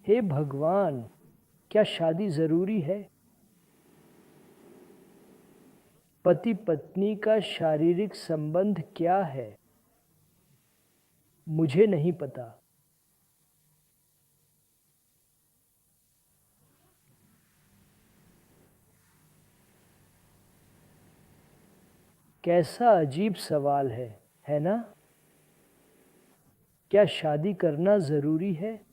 हे भगवान, क्या शादी जरूरी है? पति पत्नी का शारीरिक संबंध क्या है? मुझे नहीं पता। कैसा अजीब सवाल है ना? क्या शादी करना जरूरी है?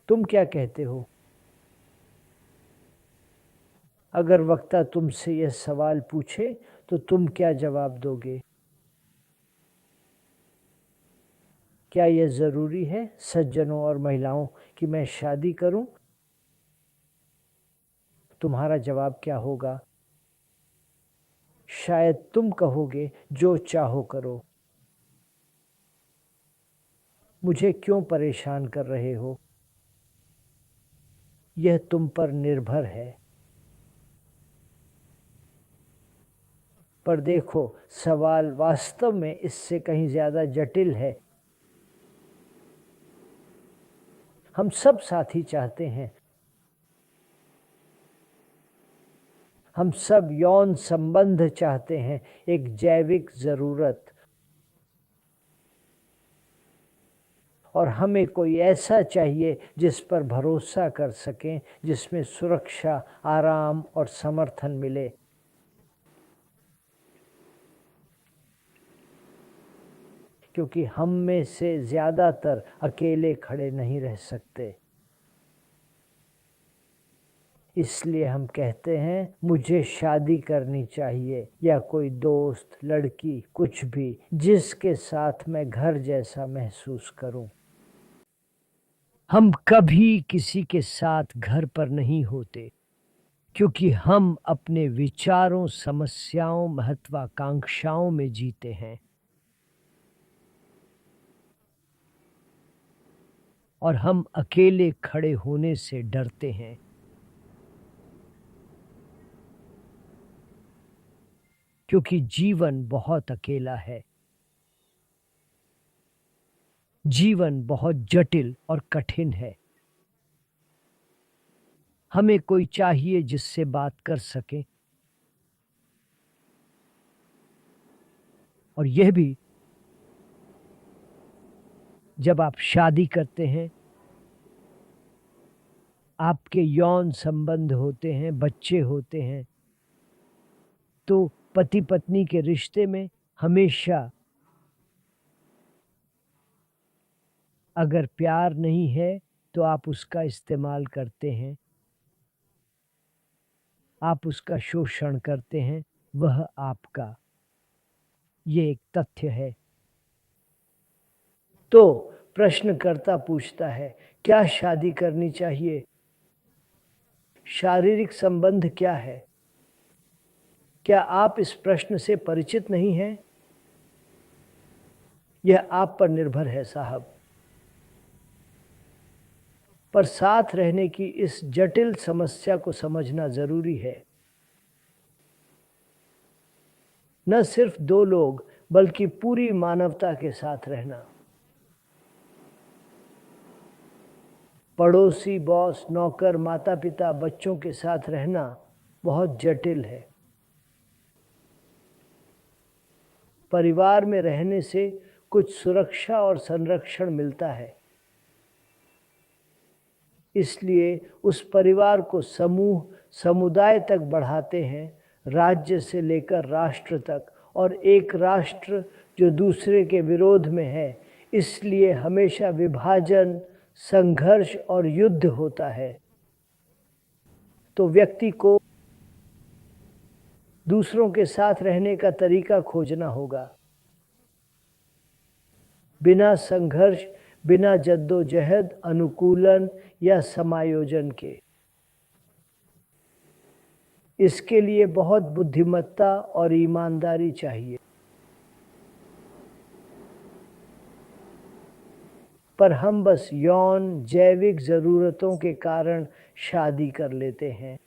तुम क्या कहते हो? अगर वक्ता तुमसे यह सवाल पूछे तो तुम क्या जवाब दोगे? क्या यह जरूरी है सज्जनों और महिलाओं कि मैं शादी करूं? तुम्हारा जवाब क्या होगा? शायद तुम कहोगे, जो चाहो करो। मुझे क्यों परेशान कर रहे हो? यह तुम पर निर्भर है। पर देखो, सवाल वास्तव में इससे कहीं ज्यादा जटिल है। हम सब साथी चाहते हैं। हम सब यौन संबंध चाहते हैं, एक जैविक जरूरत। और हमें कोई ऐसा चाहिए जिस पर भरोसा कर सकें, जिसमें सुरक्षा, आराम और समर्थन मिले। क्योंकि हम में से ज्यादातर अकेले खड़े नहीं रह सकते। इसलिए हम कहते हैं, मुझे शादी करनी चाहिए, या कोई दोस्त, लड़की, कुछ भी जिसके साथ मैं घर जैसा महसूस करूं। हम कभी किसी के साथ घर पर नहीं होते, क्योंकि हम अपने विचारों, समस्याओं, महत्वाकांक्षाओं में जीते हैं। और हम अकेले खड़े होने से डरते हैं। क्योंकि जीवन बहुत अकेला है। जीवन बहुत जटिल और कठिन है। हमें कोई चाहिए जिससे बात कर सके। और यह भी, जब आप शादी करते हैं, आपके यौन संबंध होते हैं, बच्चे होते हैं, तो पति पत्नी के रिश्ते में हमेशा अगर प्यार नहीं है तो आप उसका इस्तेमाल करते हैं, आप उसका शोषण करते हैं, वह आपका। ये एक तथ्य है। तो प्रश्नकर्ता पूछता है, क्या शादी करनी चाहिए? शारीरिक संबंध क्या है? क्या आप इस प्रश्न से परिचित नहीं हैं? यह आप पर निर्भर है साहब। पर साथ रहने की इस जटिल समस्या को समझना जरूरी है। न सिर्फ दो लोग, बल्कि पूरी मानवता के साथ रहना। पड़ोसी, बॉस, नौकर, माता पिता, बच्चों के साथ रहना बहुत जटिल है। परिवार में रहने से कुछ सुरक्षा और संरक्षण मिलता है। इसलिए उस परिवार को समूह, समुदाय तक बढ़ाते हैं, राज्य से लेकर राष्ट्र तक, और एक राष्ट्र जो दूसरे के विरोध में है। इसलिए हमेशा विभाजन, संघर्ष और युद्ध होता है। तो व्यक्ति को दूसरों के साथ रहने का तरीका खोजना होगा, बिना संघर्ष, बिना जद्दोजहद, अनुकूलन या समायोजन के। इसके लिए बहुत बुद्धिमत्ता और ईमानदारी चाहिए। पर हम बस यौन, जैविक जरूरतों के कारण शादी कर लेते हैं।